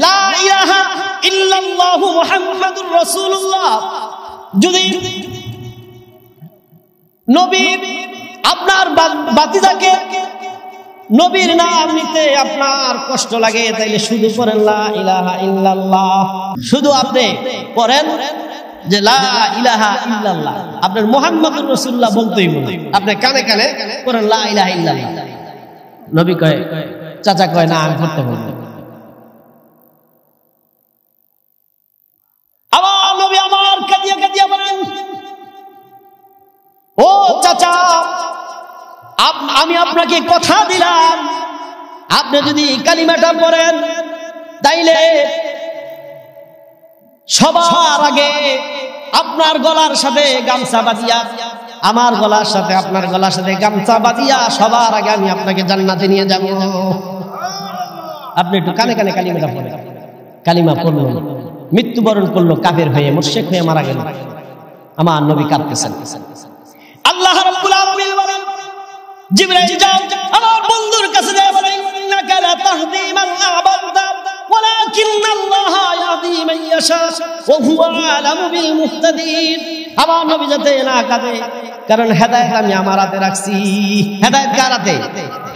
লা ইলাহা ইল্লাল্লাহু মুহাম্মাদুর রাসূলুল্লাহ, যদি নবী আপনার বাতিজাকে নবীর নাম নিতে আপনার কষ্ট লাগে, তাইলে শুধু পড়েন লা ইলাহা ইল্লাল্লাহ। শুধু আপনি পড়েন যে লা ইলাহা ইল্লাল্লাহ, আপনার মুহাম্মাদুর রাসূলুল্লাহ বলতেই বলে আপনি কানে কানে পড়েন লা ইলাহা ইল্লাল্লাহ। নবী কয়, চাচা কয় না আমি পড়তে পারবো। আমার নবী আমার কাঁদিয়া কাঁদিয়া বলেন, ও চাচা আমি আপনাকে কথা দিলাম, আপনি যদি কালিমাটা পড়েন তাইলে সবার আগে আপনার গলার সাথে গামছা বাঁধিয়া, আমার গলার সাথে আপনার গলার সাথে গামছা বাঁধিয়া সবার আগে আমি আপনাকে জান্নাতে নিয়ে যাব। আপনি একটু কানে কানে কালিমাটা পড়েন। কালিমা পড়ল, মৃত্যুবরণ করলো কাফের হয়ে, মুশরিক হয়ে মারা গেল। আমার নবী কাঁদতেছেন। আল্লাহ রাব্বুল আলামিন বলেন, জিবরাইল যাও আমার বন্ধুর কাছে যায় বলেন, ইন্নাকা লা তাহদি মান আহবাবতা ওয়ালাকিন্নাল্লাহা ইয়াহদি মান ইয়াশা ওয়া হুয়া আলামু বিল মুহতাদিন। আমার নবী যাতে না কাঁদে, কারণ হেদায়েত আমি আমার হাতে রাখছি। হেদায়েত কার হাতে?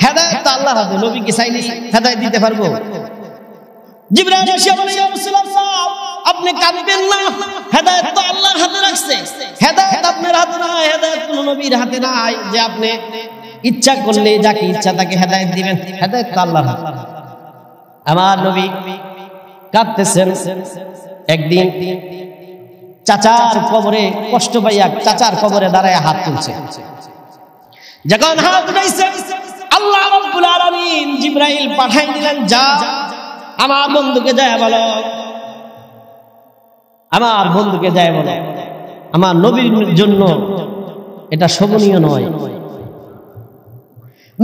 হেদায়েত তো আল্লাহর হাতে। নবী কি চাইলে হেদায়েত দিতে পারবো? জিবরাইল এসে বলে, ইয়া রাসূলুল্লাহ আপনি কাঁদবেন না, হেদায়েত তো আল্লাহর হাতে রাখছে। হেদায়েত আপনার হাতে না, হেদায়েত কোন নবীর হাতে নাই যে আপনি ইচ্ছা করলে যাকে ইচ্ছা তাকে হেদায়েত দিবেন। হেদায়েত তো আল্লাহর হাতে। আমার নবী কাঁদতেছেন। একদিন চাচার কবরে কষ্ট পাইয়া চাচার কবরে দাঁড়ায় হাত তুলছে। যখন হাত উঠাইছে, আল্লাহ রাব্বুল আলামিন জিবরাইল পাঠাই দিলেন, যা আমার বন্ধুকে যায় বলো, আমার বন্ধুকে যায় বলো আমার নবীর জন্য এটা শোভনীয় নয়।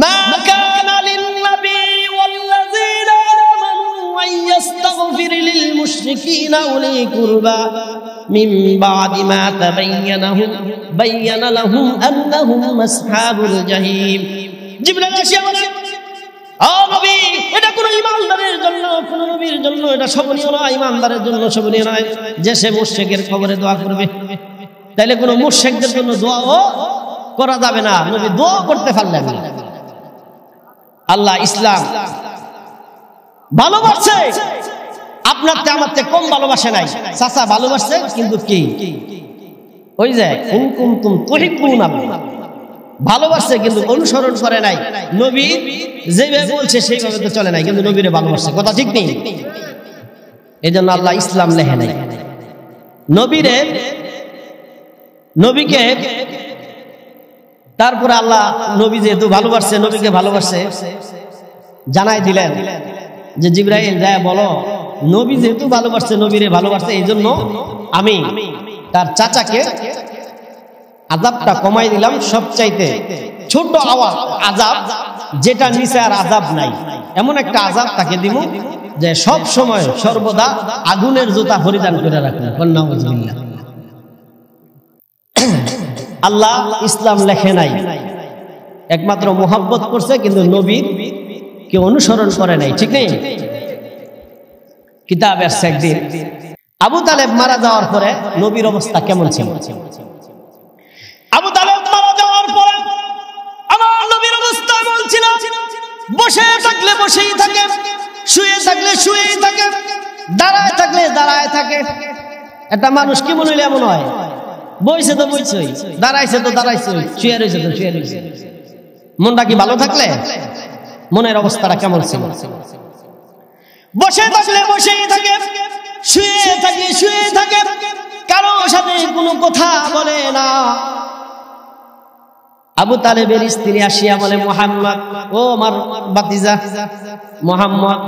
মা কানা লিন-নবী ওয়াল্লাযীনা আমানু আন ইস্তাগফির লিল মুশরিকিনা উলি কুরবা মিন বা'দি মা বায়্যানা লাহুম আন্নাহুম আসহাবুল জাহিম। জিবরাইল এসে বলে, ও নবী এটা কোন ঈমানদারের জন্য, কোন নবীর জন্য এটা শোভনীয় নয়, ঈমানদারের জন্য শোভনীয় নয় যে সে মুশরিকের কবরে দোয়া করবে। তাইলে কোন মুশরিকদের জন্য দোয়াও করা যাবে না। নবী দোয়া করতে পারলেন না। আল্লাহ ইসলাম ভালোবাসে, আপনার তে আমার তে কম ভালোবাসে নাই। চাচা ভালোবাসছে, কিন্তু কি ওই যে ইন কুনতুম তুহিব্বুনা, ভালোবাসছে কিন্তু অনুসরণ করে নাই। নবী যেভাবে বলছে সেইভাবে তো চলে নাই, কিন্তু নবীরে ভালোবাসছে। কথা ঠিক নেই? এই জন্য আল্লাহ ইসলাম লেখে নাই। নবীকে তারপরে আল্লাহ নবী যেহেতু ভালোবাসছে, নবীকে ভালোবাসছে, জানাই দিলেন যে জিবরাইল যায় বলো, নবী যেহেতু ভালোবাসছে, নবীরে ভালোবাসছে, এই জন্য আমি তার চাচাকে আযাবটা কমাই দিলাম। সবচাইতে ছোট আযাব, যেটা নিচে আর আযাব নাই, এমন একটা আযাব তাকে দিব যে সব সময় সর্বদা আগুনের জুতা পরিধান করে রাখবে। নাউযুবিল্লাহ। আল্লাহ ইসলাম লেখে নাই, একমাত্র মুহাব্বত করছে, কিন্তু নবীর কে অনুসরণ করে নাই। ঠিক নেই? কিতাবে আছে একদিন আবু তালেব মারা যাওয়ার পরে নবীর অবস্থা কেমন ছিল। আবু তালেব মারা যাওয়ার পরে আমার নবীর অবস্থা এমন ছিল, বসে থাকলে বসেই থাকে, শুয়ে থাকলে শুয়েই থাকে, দাঁড়ায় থাকলে দাঁড়ায় থাকে। একটা মানুষ কি মনে হইলে এমন হয়, বইছে তো বইছই, দাঁড়াইছে তো দাঁড়াইছই, শুয়ে রয়েছে তো শুয়ে রয়েছে। মনটা কি ভালো থাকলে মনের অবস্থাটা কেমন ছিল? বসে থাকলে বসেই থাকে, শুয়ে থাকলে শুয়ে থাকে, কারো সাথে কোনো কথা বলে না। আবু তালেবের স্ত্রী আসিয়া বলে, মুহাম্মদ, ও আমার ভাতিজা মুহাম্মদ,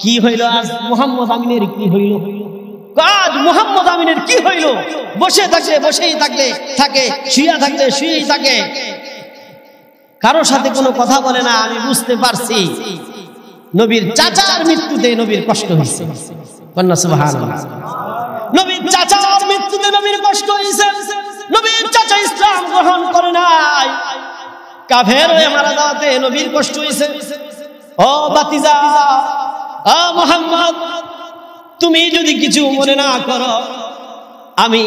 কি হইল আজ? মুহাম্মদ আমিনের কি হইল? আজ মুহাম্মদ আমিনের কি হইল? বসে থাকলে বসেই থাকলে থাকে, শুয়ে থাকলে শুয়েই থাকে, কারো সাথে কোনো কথা বলে না। আমি বুঝতে পারছি নবীর চাচার মৃত্যুতে নবীর কষ্ট হয়েছে। কন্যা সুবহানাল্লাহ। নবীর চাচার মৃত্যুতে নবীর কষ্ট হয়েছে। নবীর চাচা ইসলাম গ্রহণ করে নাই, কাফের হয়ে মারা যাওয়াতে নবীর কষ্ট হয়েছে। ও ভাতিজা, ও মুহাম্মদ, তুমি যদি কিছু মনে না করো, আমি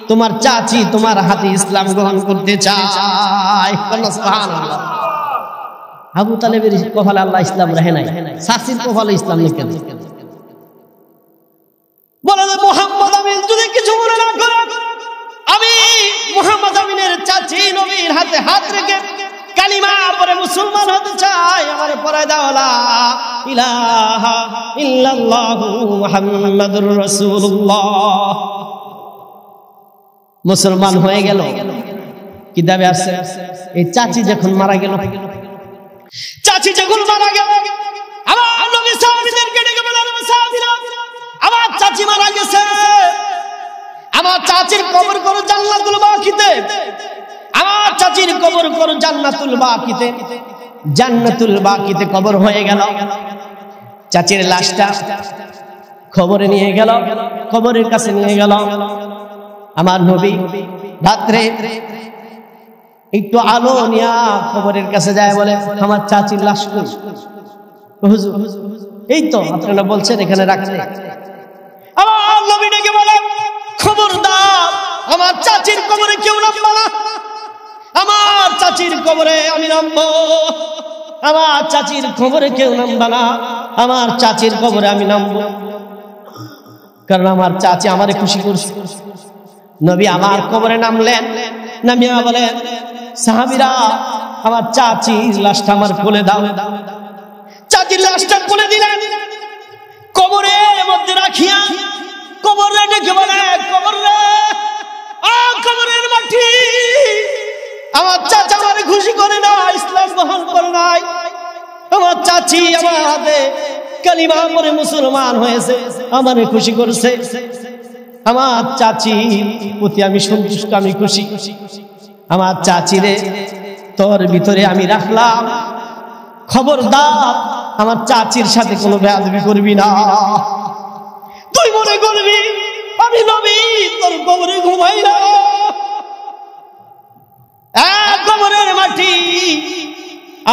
তোমার চাচি তোমার হাতে ইসলাম গ্রহণ করতে চাই। সুবহানাল্লাহ। আবু তালেবের কপালে আল্লাহ ইসলাম রাখে নাই, চাচির কপালে ইসলাম লিখে নাই। বলে মুহাম্মদ আমিন যদি কিছু মনে না করো, আমি মুহাম্মদ আমিনের চাচি নবীর হাতে হাত রেখে কালিমা পড়ে মুসলমান হতে চাই। আমারে পড়ায় দাও লা ইলাহা ইল্লাল্লাহু মুহাম্মাদুর রাসূলুল্লাহ। মুসলমান হয়ে গেল। কিতাবে আছে এই চাচি যখন মারা গেল, চাচি যখন মারা গেল, আমার নবী সাহাবীদেরকে ডেকে বললেন, সাহাবীরা আমার চাচি মারা গেছে, আমার চাচির কবর করো জান্নাতুল বাকিতে, আমার চাচির কবর করো জান্নাতুল বাকিতে। জান্নাতুল বাকিতে কবর হয়ে গেল। চাচির লাশটা কবরে নিয়ে গেল, কবরের কাছে নিয়ে গেল। আমার নবী রাত্রে একটু আলো নিয়ে কবরের কাছে যায়, বলে আমার চাচির লাশ কই? হুজুর এই তো আপনারা বলছেন এখানে রাখতে। আমার নবী ডেকে বলে, খবরদার আমার চাচির কবরে কেউ নামবে না, আমার চাচির কবরে আমি নামবো, আমার চাচির কবরে কেউ নামবে না, আমার চাচির কবরে আমি নামবো, কারণ আমার চাচি আমারে খুশি করছে। নবী আমার কবরে নামলেন, নামিয়া বলেন, সাহাবীরা আমার চাচির লাশটা আমার কোলে দাও। চাচির লাশটা কোলে দিলেন, কবরের মধ্যে রাখিয়া কবরে ডেকে বলে, কবর রে, কবরের মাটি, আমার চাচা আমারে খুশি করে না, ইসলাম গ্রহণ করে নাই, আমার চাচি আমার হাতে কালিমা পড়ে মুসলমান হয়েছে, আমারে খুশি করছে, আমার চাচি প্রতি আমি সন্তুষ্ট, আমি খুশি। আমার চাচিরে তোর ভিতরে আমি রাখলাম, খবরদার আমার চাচির সাথে কোনো বেয়াদবি করবি না। তুই মনে করবি আমি নবী তোর কবরে ঘুমাই না, কবরের মাটি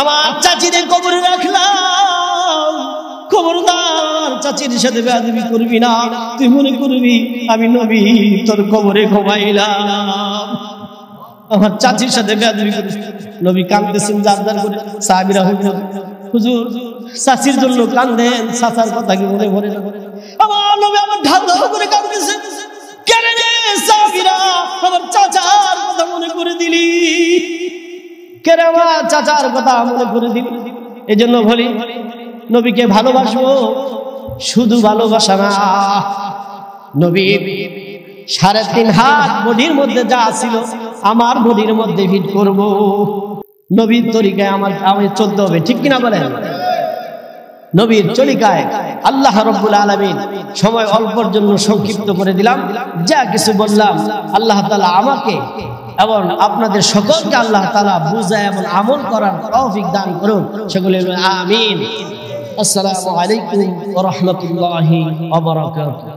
আমার চাচিদের কবরে রাখলাম, খবরদার চাচির সাথে বেয়াদবি করবি না। তুই মনে করবি আমি নবী তোর কবরে ঘুমাইলাম, আমার চাচির সাথে বেয়াদবি করিস। নবী কাঁদতেছেন জার জার করে। সাহাবীরা হুজুর চাচির জন্য কাঁদেন, চাচার কথা কি মনে পড়ে না? আমার নবী আমার ঢাল ঢাল করে কাঁদতেছেন, কেন রে সাহাবীরা আমার চাচার কথা মনে করে দিলি, কেন আমার চাচার কথা মনে করে দিলি? এই জন্য বলি নবীকে ভালোবাসবো, শুধু ভালোবাসা না, নবী 3.5 হাত বডির মধ্যে যা ছিল আমার বডির মধ্যে ফিট করব, নবীর তরিকায় আমি চলতে হবে, ঠিক কিনা বলেন? নবীর তরিকায়। আল্লাহ রাব্বুল আলামিন সময় অল্পর জন্য সংক্ষিপ্ত করে দিলাম, যা কিছু বললাম আল্লাহ তাআলা আমাকে এবং আপনাদের সকলকে আল্লাহ তাআলা বুঝায় এবং আমল করার তৌফিক দান করুন, সকলে আমিন। আসসালামু আলাইকুম ওয়া রাহমাতুল্লাহি ওয়া বারাকাতুহু।